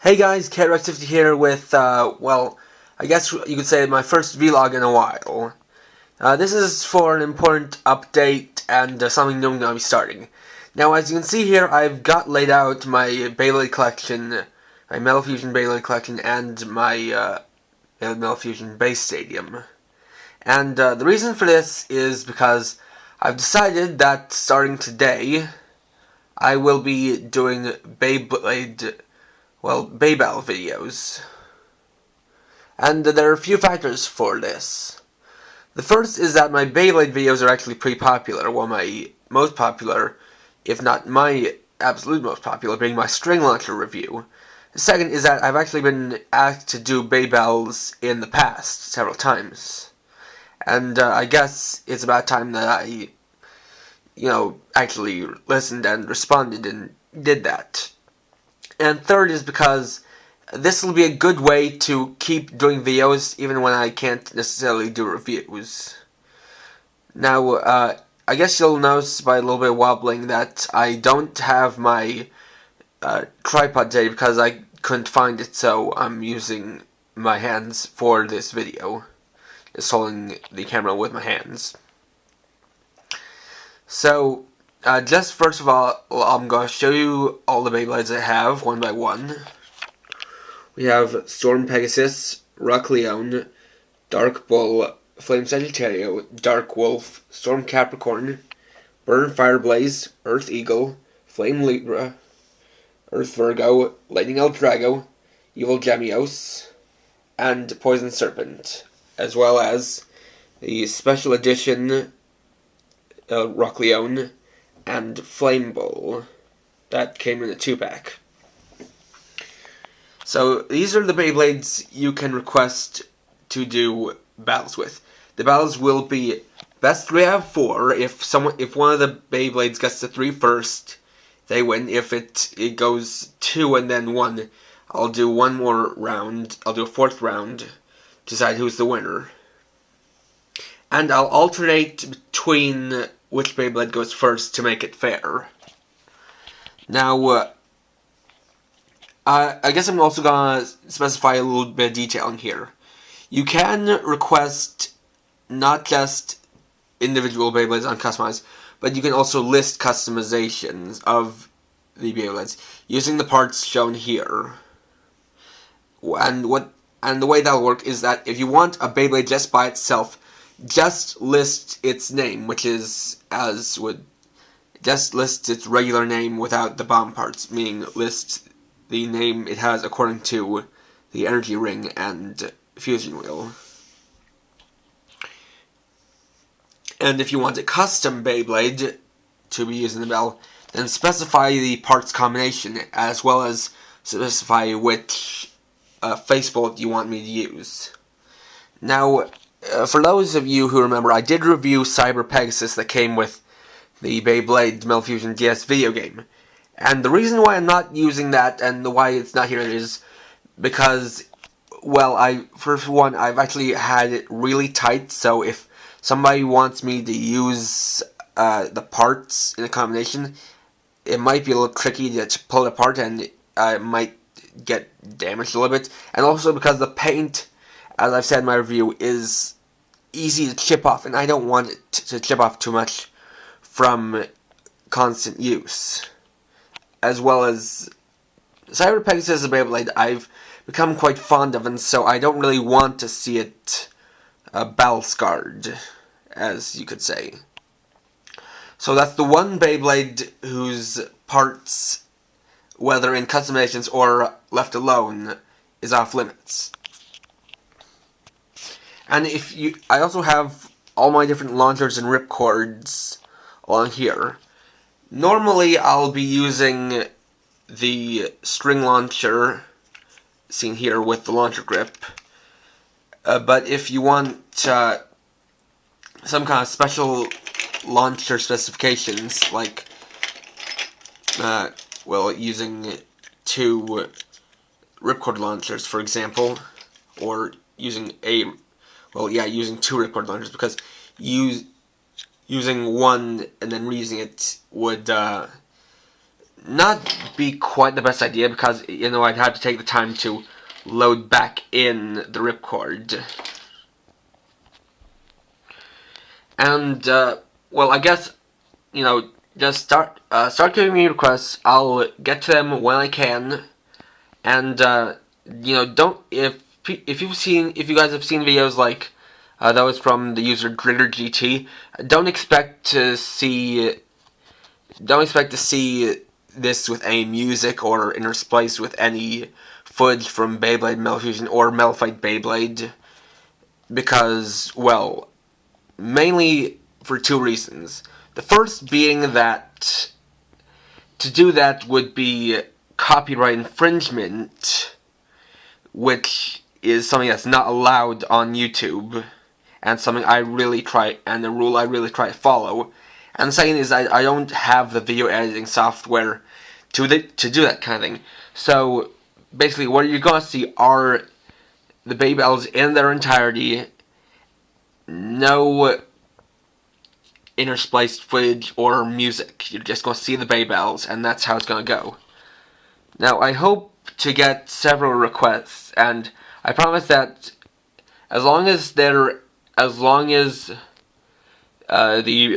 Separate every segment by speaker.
Speaker 1: Hey guys, KRX50 here with, well, I guess you could say my first vlog in a while. This is for an important update and something new I'm going to be starting. Now, as you can see here, I've got laid out my Beyblade collection, my Metal Fusion Beyblade collection, and my Metal Fusion Base Stadium. And the reason for this is because I've decided that starting today, I will be doing BeyBattle videos. And there are a few factors for this. The first is that my Beyblade videos are actually pretty popular, while my most popular, if not my absolute most popular, being my string launcher review. The second is that I've actually been asked to do BeyBattles in the past, several times. And I guess it's about time that I, actually listened and responded and did that. And third is because this will be a good way to keep doing videos even when I can't necessarily do reviews. Now, I guess you'll notice by a little bit of wobbling that I don't have my tripod today because I couldn't find it, so I'm using my hands for this video. Just holding the camera with my hands. So, just first of all, I'm going to show you all the Beyblades I have, one by one. We have Storm Pegasus, Rock Leone, Dark Bull, Flame Sagittario, Dark Wolf, Storm Capricorn, Burn Fireblaze, Earth Eagle, Flame Libra, Earth Virgo, Lightning El Drago, Evil Gemios, and Poison Serpent, as well as the Special Edition Rock Leone and Flame Bull. That came in a 2-pack. So these are the Beyblades you can request to do battles with. The battles will be best 3 out of 4. If one of the Beyblades gets to 3 first, they win. If it goes 2 and then 1, I'll do one more round. I'll do a 4th round to decide who's the winner. And I'll alternate between which Beyblade goes first to make it fair. Now, I guess I'm also going to specify a little bit of detailing here. You can request not just individual Beyblades uncustomized, but you can also list customizations of the Beyblades using the parts shown here. And the way that'll work is that if you want a Beyblade just by itself, just list its name, which is just list its regular name without the bomb parts, meaning list the name it has according to the energy ring and fusion wheel. And if you want a custom Beyblade to be used in the battle, then specify the parts combination as well as specify which facebolt you want me to use. Now, for those of you who remember, I did review Cyber Pegasus that came with the Beyblade Metal Fusion DS video game. And the reason why I'm not using that and why it's not here is because, well, first one, I've actually had it really tight, so if somebody wants me to use the parts in a combination, it might be a little tricky to pull it apart and it might get damaged a little bit. And also because the paint, as I've said in my review, is easy to chip off, and I don't want it to chip off too much from constant use. As well as Cyber Pegasus is a Beyblade I've become quite fond of, and so I don't really want to see it battle scarred, as you could say. So that's the one Beyblade whose parts, whether in customizations or left alone, is off limits. And I also have all my different launchers and ripcords along here. Normally, I'll be using the string launcher, seen here with the launcher grip. But if you want some kind of special launcher specifications, like, using 2 ripcord launchers, for example, or using using 2 ripcord launchers, because using one and then reusing it would not be quite the best idea because, you know, I'd have to take the time to load back in the ripcord. And, well, I guess, you know, just start giving me requests. I'll get to them when I can. And, you know, if you guys have seen videos like those from the user GritterGT, don't expect to see this with any music or interspliced with any footage from Beyblade Metal Fusion or Metal Fight Beyblade, because, well, mainly for two reasons. The first being that to do that would be copyright infringement, which is something that's not allowed on YouTube, and something a rule I really try to follow. And the second is I don't have the video editing software to do that kind of thing. So basically, what you're going to see are the BeyBattles in their entirety, no interspliced footage or music. You're just going to see the BeyBattles, and that's how it's going to go. Now, I hope to get several requests, and I promise that as long as the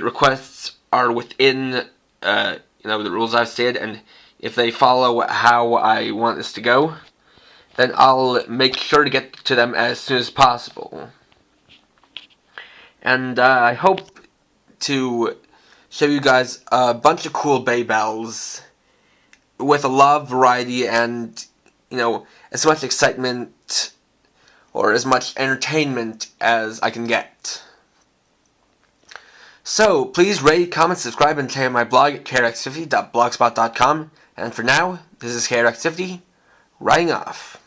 Speaker 1: requests are within you know, the rules I've stated, and if they follow how I want this to go, then I'll make sure to get to them as soon as possible. And I hope to show you guys a bunch of cool BeyBattles with a lot of variety and, you know, as much excitement or as much entertainment as I can get. So, please rate, comment, subscribe, and check out my blog at krx50.blogspot.com. And for now, this is krx50, writing off.